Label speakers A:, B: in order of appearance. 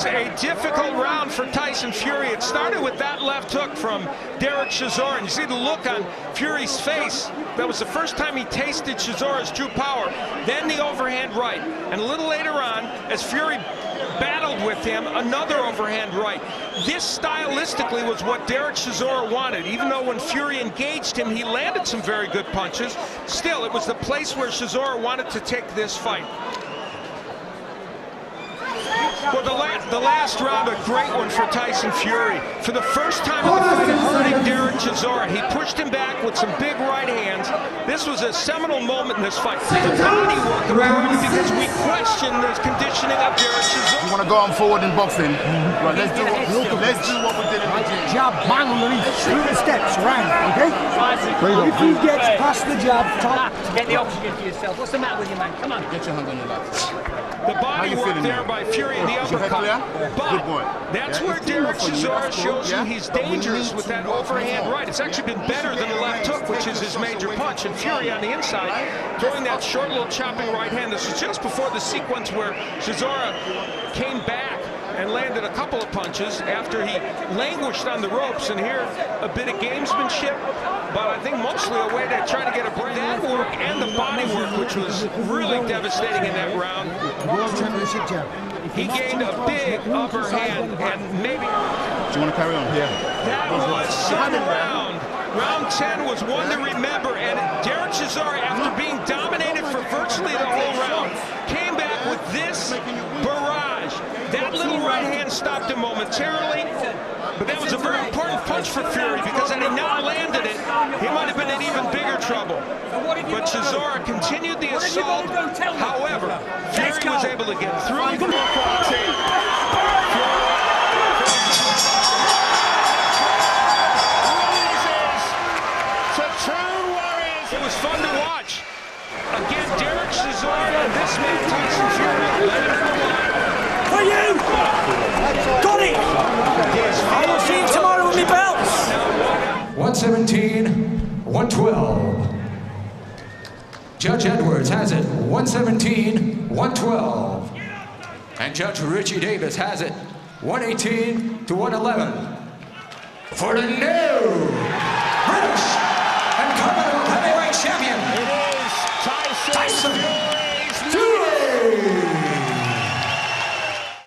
A: was a difficult round for Tyson Fury. It started with that left hook from Derreck Chisora, and you see the look on Fury's face. That was the first time he tasted Chisora's true power. Then the overhand right, and a little later on, as Fury battled with him, another overhand right. This stylistically was what Derreck Chisora wanted. Even though when Fury engaged him, he landed some very good punches, still it was the place where Chisora wanted to take this fight. Well, the last round, a great one for Tyson Fury. For the first time in the fight, hurting Derreck Chisora. He pushed him back with some big right hands. This was a seminal moment in this fight. The body work improved because we question the conditioning of Derreck Chisora.
B: You want to go on forward in boxing? Right, let's do what we did in the gym.
C: Jab, bang underneath, through the steps, around, okay? If he gets past the jab, top.
D: Get the oxygen for yourself. What's the matter with you, man? Come on.
B: Get your hand on your laps.
A: The body work there by Fury and the uppercut. But that's where Derreck Chisora shows you he's dangerous with that overhand right. It's actually been better than the left hook, which is his major punch. And Fury on the inside, throwing that short little chopping right hand. This was just before the sequence where Chisora came back and landed a couple of punches after he languished on the ropes. And here, a bit of gamesmanship, but I think mostly a way to try to get a break. That work and the body work, which was really devastating in that round. He gained a big upper hand, and maybe...
B: Do you want to carry on? Yeah.
A: That was some round. Round 10 was one to remember, and Derreck Chisora, after being dominated for virtually the whole round, came back with this barrage. That little right hand stopped him momentarily, but that was a very important punch for Fury, because had he not landed it, he might have been in even bigger trouble. But Chisora continued the assault. However, Fury was able to get through. It was fun to watch. Again, Derreck Chisora and this man, Tyson Fury, led him for one.
C: For you! Got it! I will see you tomorrow with me belts!
E: 117, 112. Judge Edwards has it, 117, 112. And Judge Richie Davis has it, 118 to 111. For the new British and Commonwealth heavyweight champion,
A: It is Tyson
E: Fury.